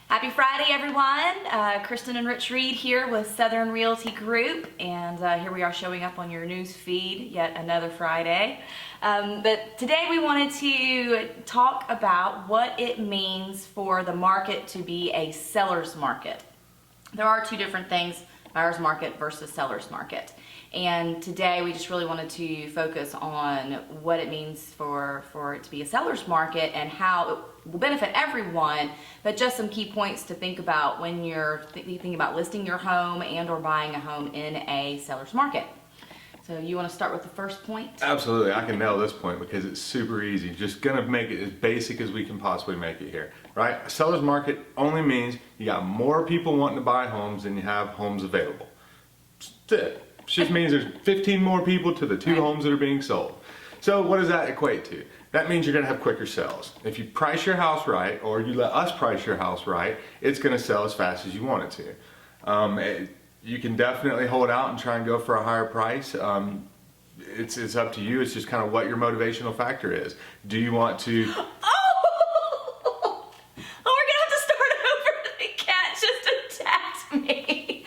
Happy Friday, everyone. Kristen and Rich Reed here with Southern Realty Group, and here we are showing up on your news feed yet another Friday. But today we wanted to talk about what it means for the market to be a seller's market. There are two different things, buyer's market versus seller's market. And today we just really wanted to focus on what it means for it to be a seller's market and how it will benefit everyone, but just some key points to think about when you're thinking about listing your home and or buying a home in a seller's market. So you want to start with the first point? Absolutely, I can nail this point because it's super easy. Just gonna make it as basic as we can possibly make it here, right? A seller's market only means you got more people wanting to buy homes than you have homes available. That's it. It just means there's 15 more people to the two homes that are being sold. So what does that equate to? That means you're gonna have quicker sales. If you price your house right, or you let us price your house right, it's gonna sell as fast as you want it to. You can definitely hold out and try and go for a higher price. It's up to you. It's just kind of what your motivational factor is. Do you want to... Oh, we're gonna have to start over. The cat just attacked me.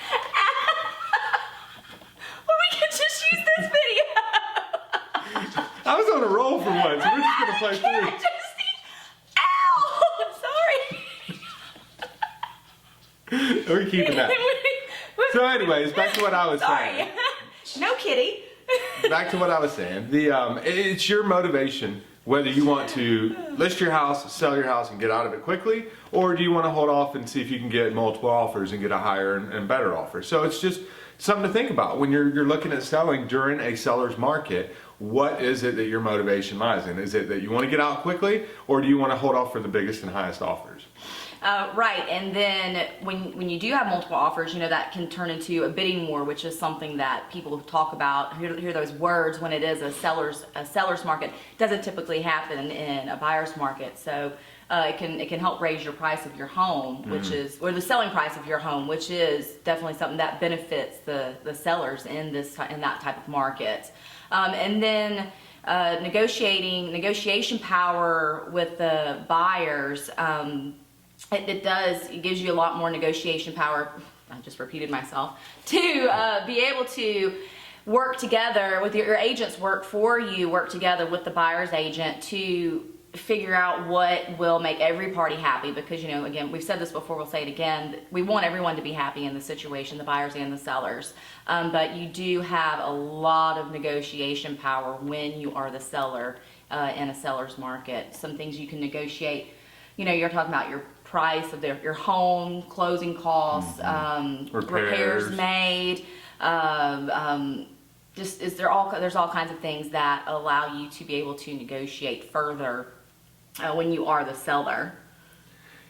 I was on a roll for once. We're just gonna play through. Ow! Sorry. We're keeping that. So anyways, back to what I was saying. No kitty. Back to what I was saying. It's your motivation whether you want to list your house, sell your house, and get out of it quickly, or do you want to hold off and see if you can get multiple offers and get a higher and better offer. So it's just something to think about when you're looking at selling during a seller's market. What is it that your motivation lies in? Is it that you want to get out quickly, or do you want to hold off for the biggest and highest offers? Right, and then when you do have multiple offers, you know, that can turn into a bidding war, which is something that people talk about, hear those words when it is a seller's market. It doesn't typically happen in a buyer's market, so it can help raise your price of your home, which is, or the selling price of your home, which is definitely something that benefits the sellers in that type of market. And then negotiation power with the buyers. It gives you a lot more negotiation power. I just repeated myself, to be able to work together with your agents, work together with the buyer's agent to figure out what will make every party happy, because, you know, again, we've said this before, we'll say it again, we want everyone to be happy in the situation, the buyers and the sellers, but you do have a lot of negotiation power when you are the seller in a seller's market. Some things you can negotiate, you know, you're talking about your price of your home, closing costs, repairs made, there's all kinds of things that allow you to be able to negotiate further when you are the seller.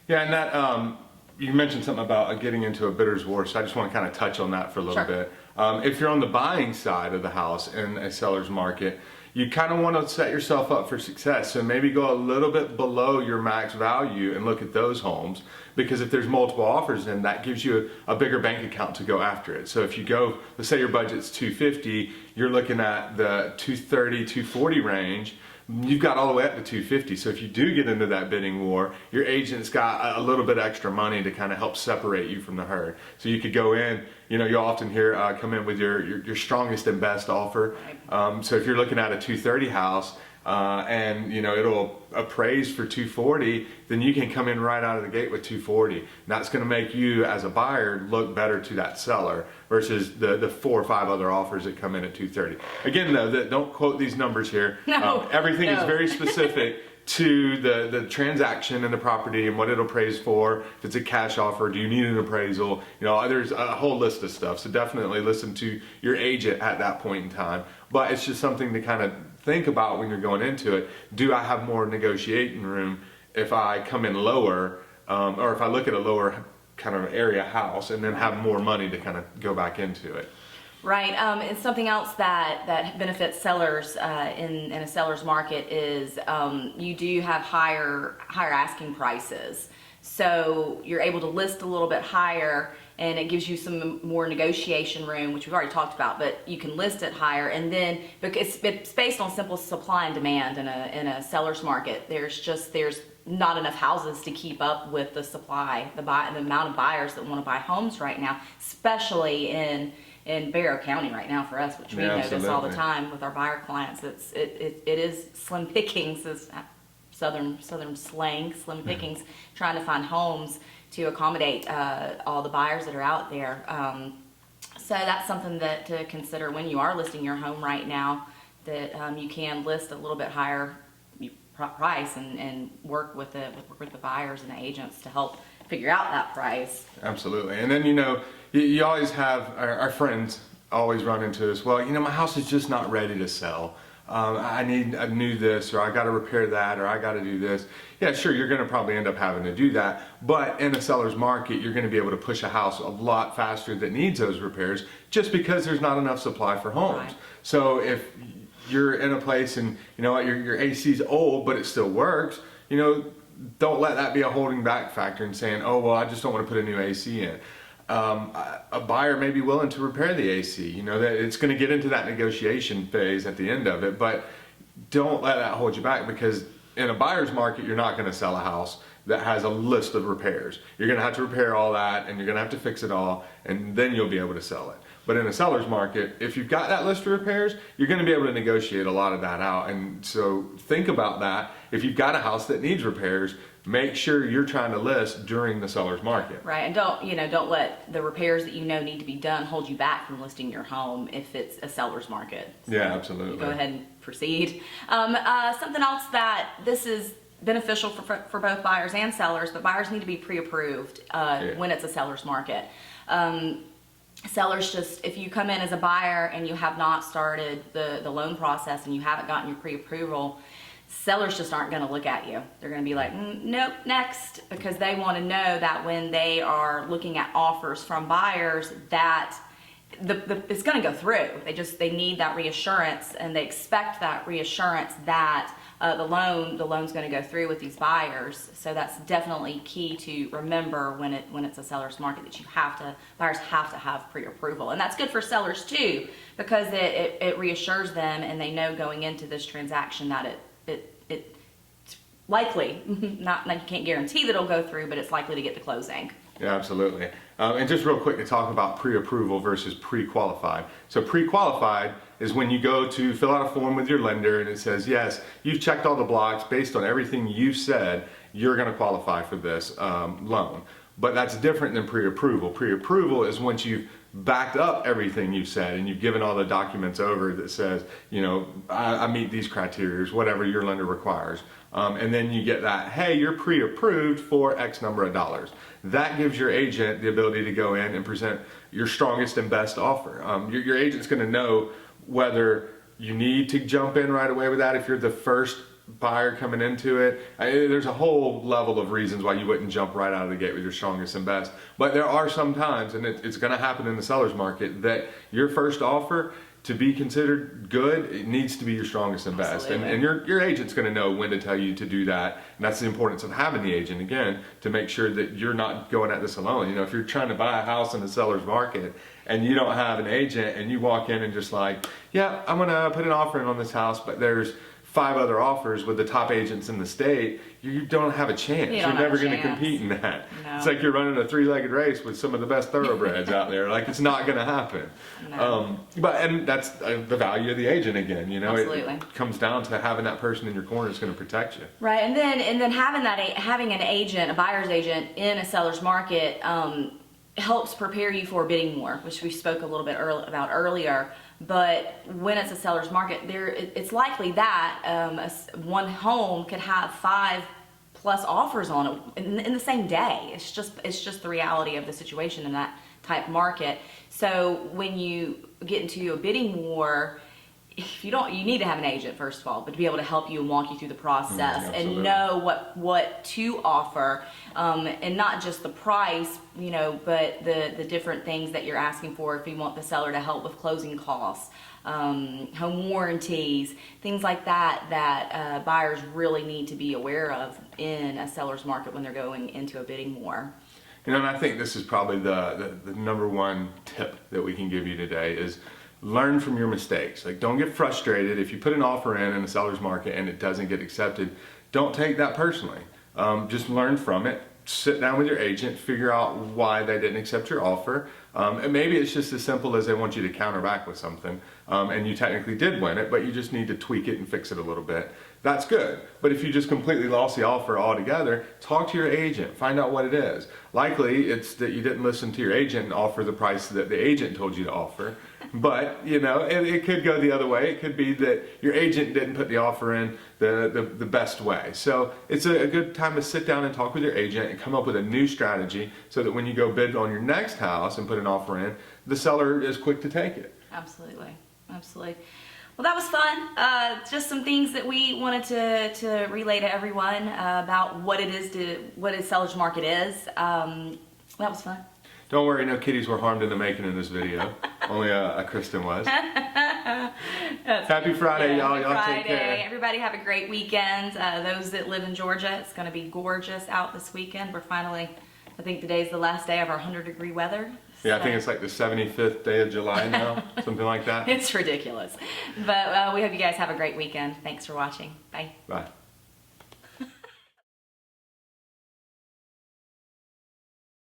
Yeah, and that you mentioned something about getting into a bidder's war, so I just want to kind of touch on that for a little bit. If you're on the buying side of the house in a seller's market, you kind of want to set yourself up for success. So maybe go a little bit below your max value and look at those homes, because if there's multiple offers, then that gives you a bigger bank account to go after it. So if you go, let's say your budget's $250, you're looking at the $230, $240 range. You've got all the way up to $250. So if you do get into that bidding war, your agent's got a little bit extra money to kind of help separate you from the herd. So you could go in, you know, you'll often hear come in with your strongest and best offer. So if you're looking at a $230 house and, you know, it'll appraise for $240, then you can come in right out of the gate with $240. And that's going to make you as a buyer look better to that seller versus the 4 or 5 other offers that come in at $230. Again, though, don't quote these numbers here. Everything is very specific to the transaction and the property and what it'll appraise for. If it's a cash offer, do you need an appraisal? You know, there's a whole list of stuff. So definitely listen to your agent at that point in time. But it's just something to kind of think about when you're going into it. Do I have more negotiating room if I come in lower, or if I look at a lower kind of area house and then have more money to kind of go back into it? Right, and something else that benefits sellers in a seller's market is you do have higher asking prices. So you're able to list a little bit higher, and it gives you some more negotiation room, which we've already talked about, but you can list it higher. And then, because it's based on simple supply and demand in a seller's market, there's not enough houses to keep up with the supply, the amount of buyers that want to buy homes right now, especially in Barrow County right now for us, which we notice all the time with our buyer clients. It is slim pickings, is southern slang, slim pickings, trying to find homes to accommodate all the buyers that are out there. So that's something that to consider when you are listing your home right now, that you can list a little bit higher price and work with the buyers and the agents to help figure out that price. Absolutely. And then, you always have, our friends always run into this, well, my house is just not ready to sell. I need this, or I got to repair that, or I got to do this. Yeah, sure, you're going to probably end up having to do that. But in a seller's market, you're going to be able to push a house a lot faster that needs those repairs just because there's not enough supply for homes. Right. So if you're in a place and your AC's old, but it still works, don't let that be a holding back factor and saying, oh, well, I just don't want to put a new AC in. A buyer may be willing to repair the AC, that it's going to get into that negotiation phase at the end of it, but don't let that hold you back, because in a buyer's market, you're not going to sell a house that has a list of repairs. You're going to have to repair all that, and you're going to have to fix it all, and then you'll be able to sell it. But in a seller's market, if you've got that list of repairs, you're going to be able to negotiate a lot of that out. And so think about that. If you've got a house that needs repairs, make sure you're trying to list during the seller's market. Right, and don't let the repairs that need to be done hold you back from listing your home if it's a seller's market. So yeah, absolutely. Go ahead and proceed. Something else that this is beneficial for both buyers and sellers, but buyers need to be pre-approved when it's a seller's market. Sellers just, if you come in as a buyer and you have not started the loan process and you haven't gotten your pre-approval, sellers just aren't going to look at you. They're going to be like, nope, next, because they want to know that when they are looking at offers from buyers that it's going to go through. They need that reassurance, and they expect that reassurance that the loan's going to go through with these buyers. So that's definitely key to remember when it's a seller's market, that buyers have to have pre-approval. And that's good for sellers too, because it reassures them, and they know going into this transaction that it's likely, not you can't guarantee that it'll go through, but it's likely to get to closing. Yeah, absolutely. And just real quick to talk about pre-approval versus pre-qualified. So pre-qualified is when you go to fill out a form with your lender and it says, yes, you've checked all the blocks based on everything you said, you're going to qualify for this loan. But that's different than pre-approval. Pre-approval is once you've backed up everything you've said and you've given all the documents over that says, I meet these criteria, whatever your lender requires. And then you get that, hey, you're pre-approved for X number of dollars. That gives your agent the ability to go in and present your strongest and best offer. Your agent's going to know whether you need to jump in right away with that if you're the first buyer coming into it. There's a whole level of reasons why you wouldn't jump right out of the gate with your strongest and best. But there are some times, and it's going to happen in the seller's market, that your first offer, to be considered good, it needs to be your strongest and best. And your agent's going to know when to tell you to do that. And that's the importance of having the agent, again, to make sure that you're not going at this alone. If you're trying to buy a house in the seller's market and you don't have an agent and you walk in and just like, yeah, I'm going to put an offer in on this house, but there's 5 other offers with the top agents in the state, you don't have a chance. You're never going to compete in that. No. It's like you're running a 3-legged race with some of the best thoroughbreds out there. Like, it's not going to happen. No. And that's the value of the agent again. Absolutely. It comes down to having that person in your corner that's going to protect you. Right, and then having an agent, a buyer's agent in a seller's market, helps prepare you for bidding war, which we spoke a little bit about earlier. But when it's a seller's market, it's likely that one home could have 5+ offers on it in the same day. It's just the reality of the situation in that type market. So when you get into a bidding war, you need to have an agent, first of all, but to be able to help you and walk you through the process and know what to offer, and not just the price, but the different things that you're asking for. If you want the seller to help with closing costs, home warranties, things like that buyers really need to be aware of in a seller's market when they're going into a bidding war. And I think this is probably the number one tip that we can give you today is learn from your mistakes. Like, don't get frustrated if you put an offer in a seller's market and it doesn't get accepted. Don't take that personally. just learn from it. Sit down with your agent, figure out why they didn't accept your offer. And maybe it's just as simple as they want you to counter back with something, and you technically did win it, but you just need to tweak it and fix it a little bit. That's good. But if you just completely lost the offer altogether, talk to your agent, find out what it is. Likely it's that you didn't listen to your agent and offer the price that the agent told you to offer. But, you know, it could go the other way. It could be that your agent didn't put the offer in the best way. So it's a good time to sit down and talk with your agent and come up with a new strategy so that when you go bid on your next house and put an offer in, the seller is quick to take it. Absolutely, absolutely. Well, that was fun. Just some things that we wanted to relay to everyone about what a seller's market is. That was fun. Don't worry, no kitties were harmed in the making in this video. Only Kristen was. Happy Friday, y'all. Y'all take care. Everybody have a great weekend. Those that live in Georgia, it's going to be gorgeous out this weekend. We're finally, I think today's the last day of our 100-degree weather. Yeah, I think it's like the 75th day of July now, something like that. It's ridiculous. But we hope you guys have a great weekend. Thanks for watching. Bye. Bye.